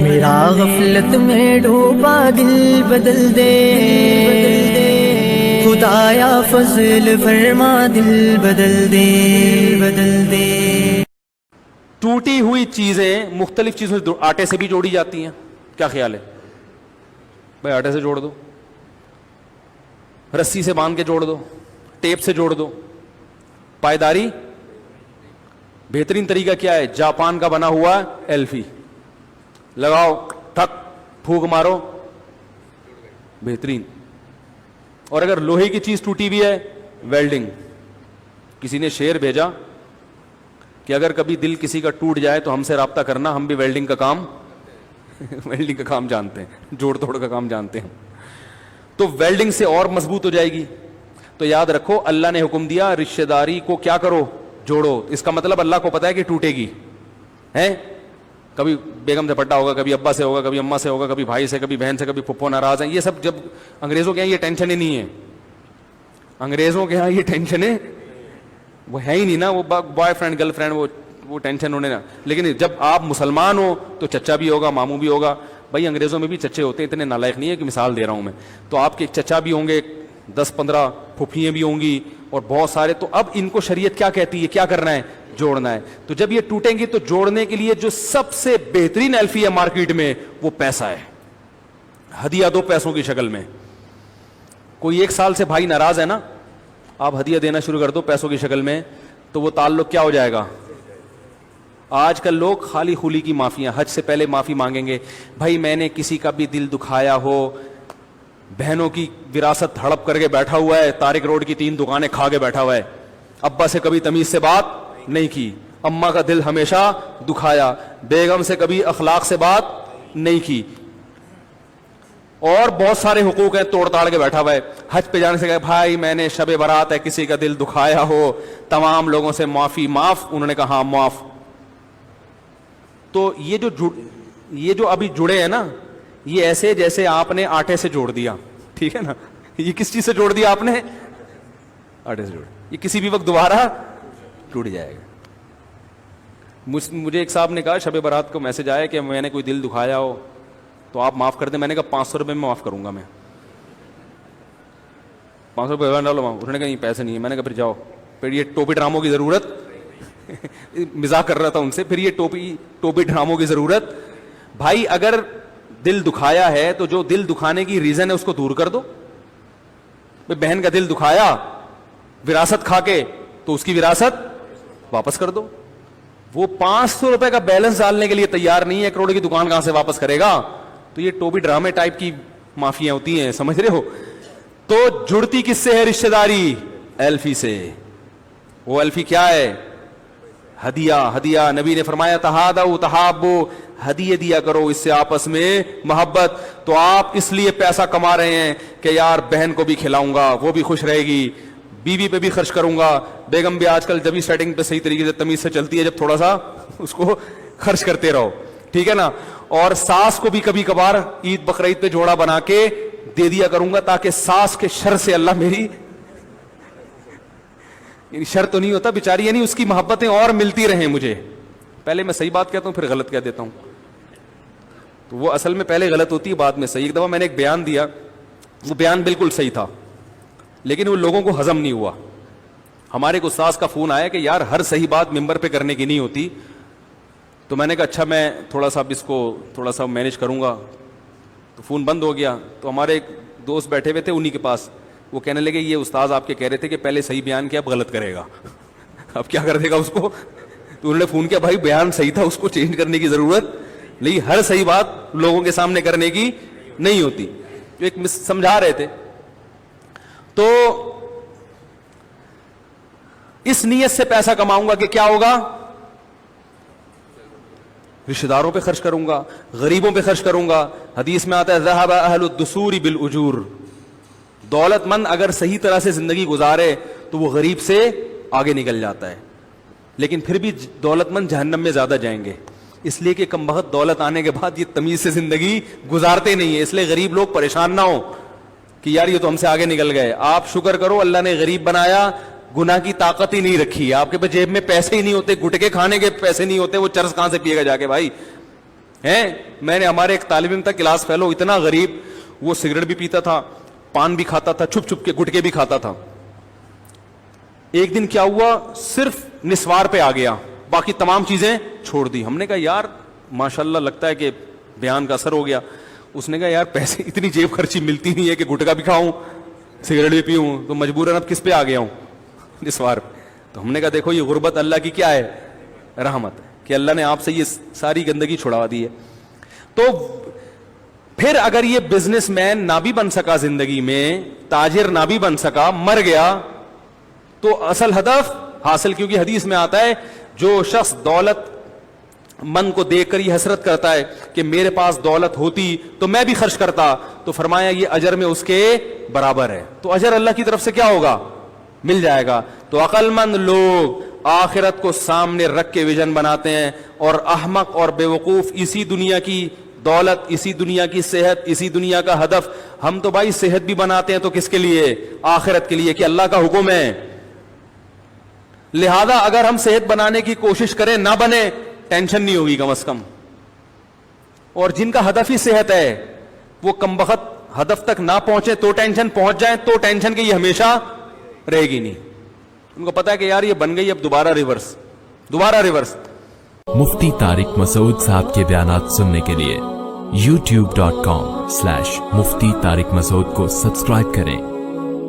میرا غفلت میں ڈوبا دل بدل دے خدایا فضل فرما دل بدل دے ٹوٹی ہوئی چیزیں مختلف چیزوں سے آٹے سے بھی جوڑی جاتی ہیں. کیا خیال ہے بھائی؟ آٹے سے جوڑ دو, رسی سے باندھ کے جوڑ دو, ٹیپ سے جوڑ دو. پائیداری بہترین طریقہ کیا ہے؟ جاپان کا بنا ہوا ایلفی لگاؤ, ٹھک پھونک مارو, بہترین. اور اگر لوہے کی چیز ٹوٹی ہوئی ہے, ویلڈنگ. کسی نے شعر بھیجا کہ اگر کبھی دل کسی کا ٹوٹ جائے تو ہم سے رابطہ کرنا, ہم بھی ویلڈنگ کا کام جانتے ہیں, جوڑ توڑ کا کام جانتے ہیں. تو ویلڈنگ سے اور مضبوط ہو جائے گی. تو یاد رکھو اللہ نے حکم دیا رشتہ داری کو کیا کرو؟ جوڑو. اس کا مطلب اللہ کو پتا ہے کہ ٹوٹے گی ہے. کبھی بیگم سے پٹا ہوگا, کبھی ابا سے ہوگا, کبھی اماں سے ہوگا, کبھی بھائی سے, کبھی بہن سے, کبھی پھپھو ناراض ہیں. یہ سب جب انگریزوں کے یہاں یہ ٹینشن ہی نہیں ہے. انگریزوں کے یہاں یہ ٹینشن ہے وہ ہے ہی نہیں نا. وہ بوائے فرینڈ گرل فرینڈ وہ ٹینشن ہونے نا. لیکن جب آپ مسلمان ہو تو چچا بھی ہوگا, ماموں بھی ہوگا. بھائی انگریزوں میں بھی چچے ہوتے ہیں, اتنے نالائق نہیں ہے کہ مثال دے رہا ہوں میں. تو آپ کے چچا بھی ہوں گے, 10-15 پھپھیاں بھی ہوں گی اور بہت سارے. تو اب ان کو شریعت کیا کہتی ہے؟ کیا کرنا ہے؟ جوڑنا ہے. تو جب یہ ٹوٹیں گی تو جوڑنے کے لیے جو سب سے بہترین ایلفی ہے مارکیٹ میں وہ پیسہ ہے. ہدیہ دو پیسوں کی شکل میں. کوئی 1 سال سے بھائی ناراض ہے نا, آپ ہدیہ دینا شروع کر دو پیسوں کی شکل میں, تو وہ تعلق کیا ہو جائے گا؟ آج کل لوگ خالی خولی کی معافیاں, حج سے پہلے معافی مانگیں گے. بھائی میں نے کسی کا بھی دل دکھایا ہو, بہنوں کی وراثت ہڑپ کر کے بیٹھا ہوا ہے, طارق روڈ کی 3 دکانیں کھا کے بیٹھا ہوا ہے, ابا سے کبھی تمیز سے بات نہیں کی, اماں کا دل ہمیشہ دکھایا, بیگم سے کبھی اخلاق سے بات نہیں کی, اور بہت سارے حقوق ہیں توڑ تاڑ کے بیٹھا ہوا ہے. حج پہ جانے سے کہا بھائی میں نے شب برات ہے کسی کا دل دکھایا ہو, تمام لوگوں سے معافی معاف. انہوں نے کہا ہاں معاف. تو یہ جو ابھی جڑے ہیں نا, یہ ایسے جیسے آپ نے آٹے سے جوڑ دیا, ٹھیک ہے نا. یہ کس چیز سے جوڑ دیا آپ نے؟ آٹے سے جوڑ. یہ کسی بھی وقت دوبارہ ٹوٹ جائے گا. مجھے ایک صاحب نے کہا شب برات کو میسج آیا کہ میں نے کوئی دل دکھایا ہو تو آپ معاف کر دیں. میں نے کہا 500 روپے میں معاف کروں گا. میں 500 روپے ڈالو. انہوں نے کہا نہیں پیسے نہیں ہے. میں نے کہا پھر جاؤ. پھر یہ ٹوپی ڈراموں کی ضرورت مزاح کر رہا تھا ان سے. پھر یہ ٹوپی ڈراموں کی ضرورت. بھائی اگر دل دکھایا ہے تو جو دل دکھانے کی ریزن ہے اس کو دور کر دو. بہن کا دل دکھایا وراثت کھا کے, تو اس کی وراثت واپس کر دو. وہ 500 روپے کا بیلنس ڈالنے کے لیے تیار نہیں ہے, 1 کروڑ کی دکان کہاں سے واپس کرے گا؟ تو یہ ٹوپی ڈرامے ٹائپ کی معافیاں ہوتی ہیں, سمجھ رہے ہو. تو جڑتی کس سے ہے رشتہ داری؟ ایلفی سے. وہ ایلفی کیا ہے؟ ہدیہ. ہدیہ نبی نے فرمایا تہادوا تحابوا, ہدیے دیا کرو, اس سے آپس میں محبت. تو آپ اس لیے پیسہ کما رہے ہیں کہ یار بہن کو بھی کھلاؤں گا, وہ بھی خوش رہے گی, بیوی پہ بھی خرچ کروں گا. بیگم بھی آج کل جب ہی سیٹنگ پہ صحیح طریقے سے تمیز سے چلتی ہے جب تھوڑا سا اس کو خرچ کرتے رہو, ٹھیک ہے نا. اور ساس کو بھی کبھی کبھار عید بقرعید پہ جوڑا بنا کے دے دیا کروں گا تاکہ ساس کے شر سے اللہ میری, یعنی شر تو نہیں ہوتا بیچاری, یعنی اس کی محبتیں اور ملتی رہیں مجھے. پہلے میں صحیح بات کہتا ہوں پھر غلط کہہ دیتا ہوں, تو وہ اصل میں پہلے غلط ہوتی ہے بعد میں صحیح. ایک دفعہ میں نے ایک بیان دیا, وہ بیان بالکل صحیح تھا لیکن وہ لوگوں کو ہضم نہیں ہوا. ہمارے ایک استاذ کا فون آیا کہ یار ہر صحیح بات ممبر پہ کرنے کی نہیں ہوتی. تو میں نے کہا اچھا میں تھوڑا سا اب اس کو تھوڑا سا مینیج کروں گا. تو فون بند ہو گیا. تو ہمارے ایک دوست بیٹھے ہوئے تھے انہی کے پاس, وہ کہنے لگے یہ استاذ آپ کے کہہ رہے تھے کہ پہلے صحیح بیان کیا اب غلط کرے گا, اب کیا کر دے گا اس کو. تو انہوں نے فون کیا بھائی بیان صحیح تھا, اس کو چینج کرنے کی ضرورت نہیں, ہر صحیح بات لوگوں کے سامنے کرنے کی نہیں ہوتی. جو ایک سمجھا رہے تھے. تو اس نیت سے پیسہ کماؤں گا کہ کیا ہوگا؟ رشتہ داروں پہ خرچ کروں گا, غریبوں پہ خرچ کروں گا. حدیث میں آتا ہے ذهب اہل الدثور بالاجور, دولت مند اگر صحیح طرح سے زندگی گزارے تو وہ غریب سے آگے نکل جاتا ہے. لیکن پھر بھی دولت مند جہنم میں زیادہ جائیں گے, اس لیے کہ کم بخت دولت آنے کے بعد یہ تمیز سے زندگی گزارتے نہیں ہیں. اس لیے غریب لوگ پریشان نہ ہو کہ یار یہ تو ہم سے آگے نکل گئے. آپ شکر کرو اللہ نے غریب بنایا, گناہ کی طاقت ہی نہیں رکھی. آپ کے جیب میں پیسے ہی نہیں ہوتے, گٹکے کھانے کے پیسے نہیں ہوتے, وہ چرس کہاں سے پیے گا جا کے بھائی. ہیں. میں نے ہمارے ایک طالب علم تھا کلاس فیلو, اتنا غریب, وہ سگریٹ بھی پیتا تھا, پان بھی کھاتا تھا, چھپ چھپ کے گٹکے بھی کھاتا تھا. ایک دن کیا ہوا, صرف نسوار پہ آ گیا, باقی تمام چیزیں چھوڑ دی. ہم نے کہا یار ماشاءاللہ لگتا ہے کہ بیان کا اثر ہو گیا. اس نے کہا یار پیسے اتنی جیب خرچی ملتی نہیں ہے کہ گٹکا بھی کھاؤں سگریٹ بھی پیوں, تو مجبوراً اب کس پہ آ گیا ہوں, نسوار پہ. تو ہم نے کہا دیکھو یہ غربت اللہ کی کیا ہے, رحمت ہے کہ اللہ نے آپ سے یہ ساری گندگی چھڑا دی ہے. تو پھر اگر یہ بزنس مین نہ بھی بن سکا زندگی میں, تاجر نہ بھی بن سکا, مر گیا, تو اصل ہدف حاصل, کیونکہ حدیث میں آتا ہے جو شخص دولت من کو دیکھ کر یہ حسرت کرتا ہے کہ میرے پاس دولت ہوتی تو میں بھی خرچ کرتا, تو فرمایا یہ اجر میں اس کے برابر ہے. تو اجر اللہ کی طرف سے کیا ہوگا, مل جائے گا. تو عقل مند لوگ آخرت کو سامنے رکھ کے ویژن بناتے ہیں, اور احمق اور بے وقوف اسی دنیا کی دولت, اسی دنیا کی صحت, اسی دنیا کا ہدف. ہم تو بھائی صحت بھی بناتے ہیں تو کس کے لیے, آخرت کے لیے, کہ اللہ کا حکم ہے. لہذا اگر ہم صحت بنانے کی کوشش کریں, نہ بنے, ٹینشن نہیں ہوگی کم از کم. اور جن کا ہدف ہی صحت ہے وہ کمبخت ہدف تک نہ پہنچے تو ٹینشن, پہنچ جائیں تو ٹینشن کی یہ ہمیشہ رہے گی نہیں. ان کو پتا ہے کہ یار یہ بن گئی, اب دوبارہ ریورس. مفتی طارق مسعود صاحب کے بیانات سننے کے لیے youtube.com/مفتی طارق مسعود کو سبسکرائب کریں,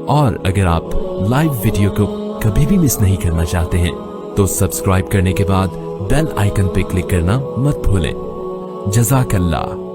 اور اگر آپ لائیو ویڈیو کو کبھی بھی مس نہیں کرنا چاہتے ہیں تو سبسکرائب کرنے کے بعد بیل آئیکن پہ کلک کرنا مت بھولیں. جزاک اللہ.